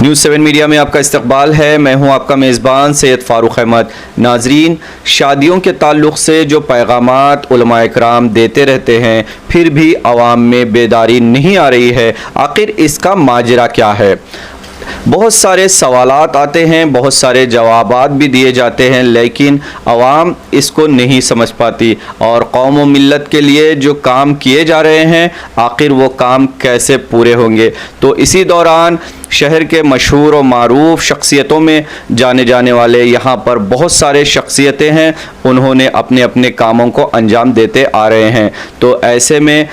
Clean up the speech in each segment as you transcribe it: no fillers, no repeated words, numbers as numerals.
News 7 media میں آپ کا استقبال ہے۔ میں ہوں آپ کا میزبان سید فاروق احمد۔ ناظرین، شادیوں کے تعلق سے جو پیغامات علماء اکرام دیتے رہتے ہیں، پھر بھی عوام میں بیداری نہیں آ رہی ہے۔ آخر اس کا ماجرا کیا ہے؟ بہت سارے سوالات آتے ہیں، بہت سارے جوابات بھی دیے جاتے ہیں، لیکن عوام اس کو نہیں سمجھ پاتی، اور قوم و ملت کے لیے جو کام کیے جا رہے ہیں، آخر وہ کام کیسے پورے ہوں گے؟ تو اسی دوران شہر کے مشہور و معروف شخصیتوں میں جانے جانے والے یہاں پر بہت سارے شخصیتیں ہیں، انہوں نے اپنے اپنے کاموں کو انجام دیتے آ رہے ہیں۔ تو ایسے میں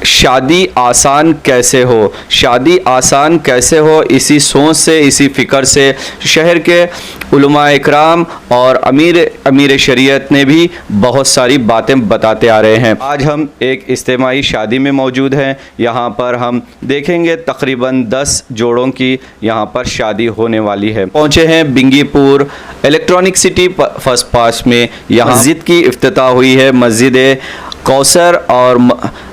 شادی آسان کیسے ہو، شادی آسان کیسے ہو، اسی سوچ سے، اسی فکر سے شہر کے علماء اکرام اور امیر شریعت نے بھی بہت ساری باتیں بتاتے آ رہے ہیں۔ آج ہم ایک اجتماعی شادی میں موجود ہیں۔ یہاں پر ہم دیکھیں گے تقریباً 10 جوڑوں کی یہاں پر شادی ہونے والی ہے۔ پہنچے ہیں بنگی پور الیکٹرانک سٹی فرسٹ پاس میں۔ یہاں مسجد کی افتتاح ہوئی ہے، مسجد کوثر اور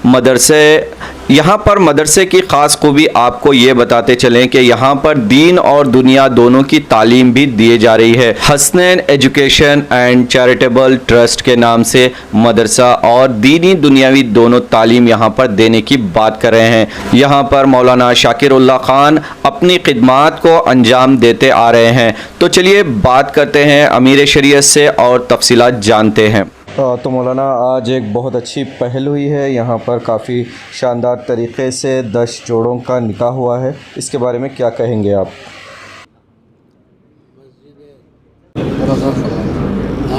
مدرسے۔ یہاں پر مدرسے کی خاص خوبی آپ کو یہ بتاتے چلیں کہ یہاں پر دین اور دنیا دونوں کی تعلیم بھی دی جا رہی ہے۔ Hasnain education and charitable trust کے نام سے مدرسہ اور دینی دنیاوی دونوں تعلیم یہاں پر دینے کی بات کر رہے ہیں۔ یہاں پر مولانا شاکر اللہ خان اپنی خدمات کو انجام دیتے آ رہے ہیں۔ تو چلیے بات کرتے ہیں امیر شریعت سے اور تفصیلات جانتے ہیں۔ تو مولانا، آج ایک بہت اچھی پہل ہوئی ہے، یہاں پر کافی شاندار طریقے سے 10 جوڑوں کا نکاح ہوا ہے، اس کے بارے میں کیا کہیں گے آپ؟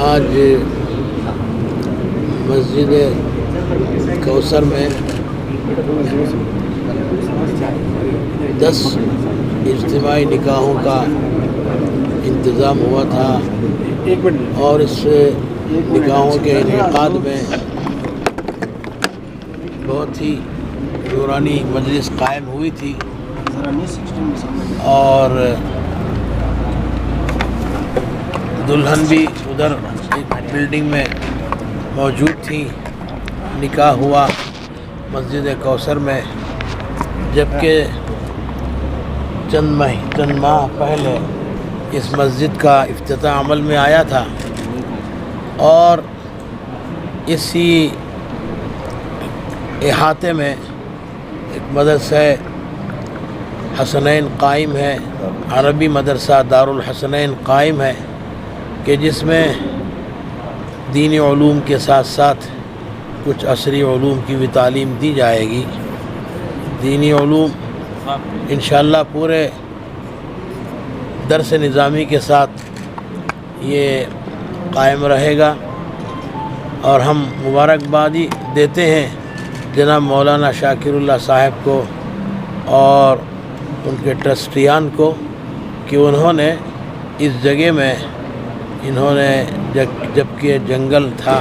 آج مسجد کوثر میں 10 اجتماعی نکاحوں کا انتظام ہوا تھا، اور اس نکاحوں کے انعقاد میں بہت ہی نورانی مجلس قائم ہوئی تھی، اور دلہن بھی ادھر ایک بلڈنگ میں موجود تھی۔ نکاح ہوا مسجد کوثر میں، جبکہ چند ماہ پہلے اس مسجد کا افتتاح عمل میں آیا تھا، اور اسی احاطے میں ایک مدرسہ حسنین قائم ہے، عربی مدرسہ دارالحسنین قائم ہے، کہ جس میں دینی علوم کے ساتھ ساتھ کچھ عصری علوم کی بھی تعلیم دی جائے گی۔ دینی علوم انشاءاللہ پورے درس نظامی کے ساتھ یہ قائم رہے گا، اور ہم مبارکبادی دیتے ہیں جناب مولانا شاکر اللہ صاحب کو اور ان کے ٹرسٹیان کو، کہ انہوں نے اس جگہ میں جبکہ جنگل تھا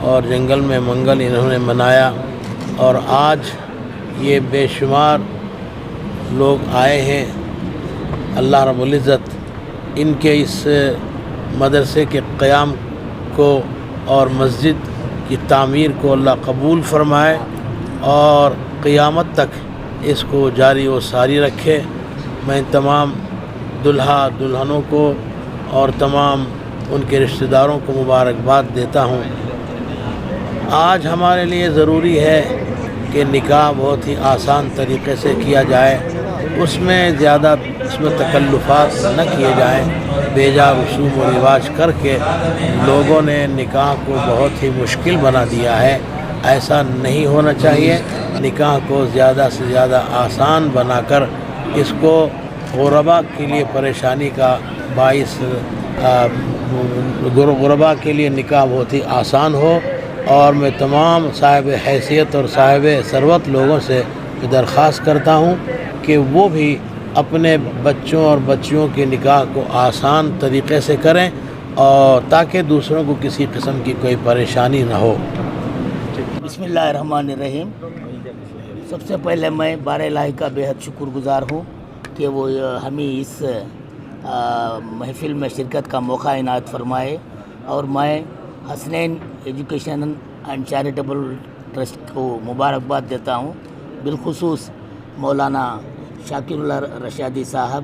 اور جنگل میں منگل انہوں نے منایا، اور آج یہ بے شمار لوگ آئے ہیں۔ اللہ رب العزت ان کے اس مدرسے کے قیام کو اور مسجد کی تعمیر کو اللہ قبول فرمائے، اور قیامت تک اس کو جاری و ساری رکھے۔ میں تمام دلہا دلہنوں کو اور تمام ان کے رشتہ داروں کو مبارکباد دیتا ہوں۔ آج ہمارے لیے ضروری ہے کہ نکاح بہت ہی آسان طریقے سے کیا جائے، اس میں زیادہ تکلفات نہ کیے جائیں۔ بے جا رسوم و رواج کر کے لوگوں نے نکاح کو بہت ہی مشکل بنا دیا ہے، ایسا نہیں ہونا چاہیے۔ نکاح کو زیادہ سے زیادہ آسان بنا کر اس کو غربا کے لیے پریشانی کا باعث، غربا کے لیے نکاح بہت ہی آسان ہو، اور میں تمام صاحب حیثیت اور صاحب ثروت لوگوں سے درخواست کرتا ہوں کہ وہ بھی اپنے بچوں اور بچیوں کے نکاح کو آسان طریقے سے کریں، اور تاکہ دوسروں کو کسی قسم کی کوئی پریشانی نہ ہو۔ بسم اللہ الرحمن الرحیم۔ سب سے پہلے میں بار الہی کا بے حد شکر گزار ہوں کہ وہ ہمیں اس محفل میں شرکت کا موقع عنایت فرمائے، اور میں Hasnain education and charitable trust کو مبارکباد دیتا ہوں، بالخصوص مولانا شاکر اللہ رشادی صاحب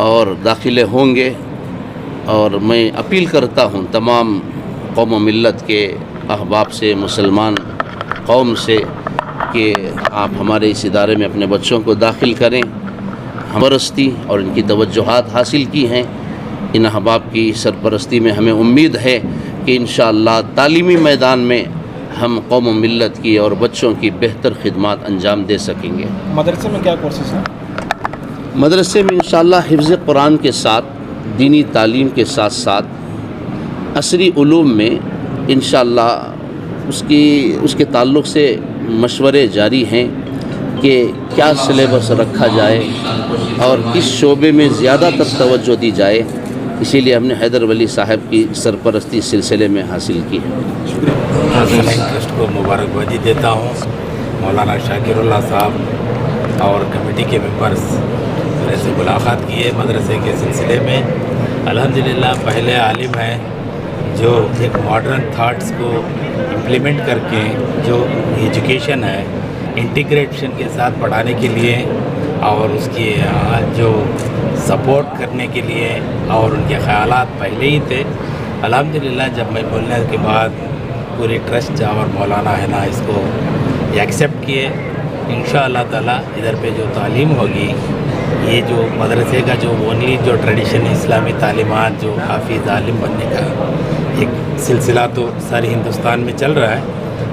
اور داخلے ہوں گے. اور میں اپیل کرتا ہوں تمام قوم و ملت کے احباب سے, مسلمان قوم سے, کہ آپ ہمارے اس ادارے میں اپنے بچوں کو داخل کریں. ہمرستی اور ان کی توجہات حاصل کی ہیں. ان احباب کی سرپرستی میں ہمیں امید ہے کہ انشاءاللہ تعلیمی میدان میں ہم قوم و ملت کی اور بچوں کی بہتر خدمات انجام دے سکیں گے. مدرسے میں کیا کورسز ہیں؟ مدرسے میں انشاءاللہ حفظ قرآن کے ساتھ, دینی تعلیم کے ساتھ ساتھ عصری علوم میں انشاءاللہ اس کے تعلق سے مشورے جاری ہیں کہ کیا سلیبس رکھا جائے اور کس شعبے میں زیادہ تر توجہ دی جائے. اسی لیے ہم نے حیدر ولی صاحب کی سرپرستی اس سلسلے میں حاصل کی ہے. ٹرسٹ کو مبارکبادی دیتا ہوں. مولانا شاکر اللہ صاحب اور کمیٹی کے ممبرس میرے سے ملاقات کی ہے مدرسے کے سلسلے میں. الحمدللہ پہلے عالم ہیں جو ایک ماڈرن تھاٹس کو امپلیمنٹ کر کے جو ایجوکیشن ہے انٹیگریشن کے ساتھ پڑھانے کے لیے اور اس کی جو سپورٹ کرنے کے لیے اور ان کے خیالات پہلے ہی تھے. الحمدللہ جب میں بولنے کے بعد پوری ٹرسٹ اور مولانا ہے نا اس کو ایکسیپٹ کیے. انشاءاللہ تعالی ادھر پہ جو تعلیم ہوگی, یہ جو مدرسے کا جو اونلی جو ٹریڈیشن اسلامی تعلیمات جو حافظ عالم بننے کا ایک سلسلہ تو سارے ہندوستان میں چل رہا ہے,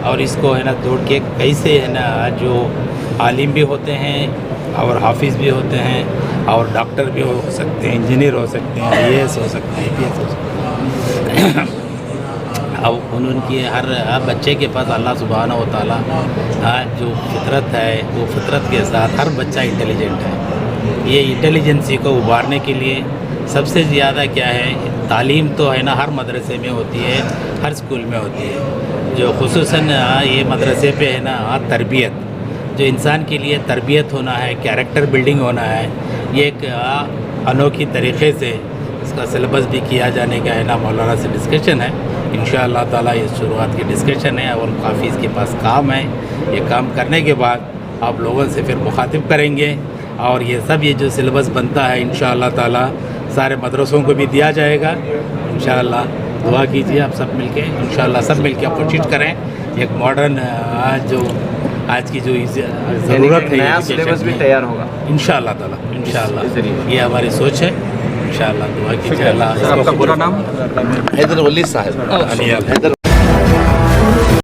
اور اس کو ہے نا توڑ کے کیسے ہے نا جو عالم بھی ہوتے ہیں اور حافظ بھی ہوتے ہیں اور ڈاکٹر بھی ہو سکتے ہیں, انجینئر ہو سکتے ہیں, IAS ہو سکتے ہیں, IPS ہو سکتے ہیں. اب ان کی ہر بچے کے پاس اللہ سبحانہ و تعالیٰ جو فطرت ہے وہ فطرت کے ساتھ ہر بچہ انٹیلیجنٹ ہے. یہ انٹیلیجنسی کو ابھارنے کے لیے سب سے زیادہ کیا ہے, تعلیم تو ہے نا ہر مدرسے میں ہوتی ہے, ہر اسکول میں ہوتی ہے. جو خصوصاً یہ مدرسے پہ ہے نا تربیت, جو انسان کے لیے تربیت ہونا ہے, کیریکٹر بلڈنگ ہونا ہے, یہ ایک انوکھی طریقے سے اس کا سلیبس بھی کیا جانے کا ہے نا مولانا سے ڈسکشن ہے. انشاءاللہ تعالیٰ یہ شروعات کی ڈسکشن ہے اور کافی اس کے پاس کام ہے. یہ کام کرنے کے بعد آپ لوگوں سے پھر مخاطب کریں گے اور یہ سب یہ جو سلیبس بنتا ہے انشاءاللہ تعالیٰ سارے مدرسوں کو بھی دیا جائے گا. انشاءاللہ دعا کیجیے آپ سب مل کے, انشاءاللہ سب مل کے کوشش کریں ایک ماڈرن جو آج کی جو ضرورت ہے نیا سلیبس بھی تیار ہوگا انشاءاللہ تعالیٰ. انشاءاللہ یہ ہماری سوچ ہے. انشاءاللہ دعا کیجیے. اللہ آپ کا پورا نام؟ حیدر ولی صاحب. علی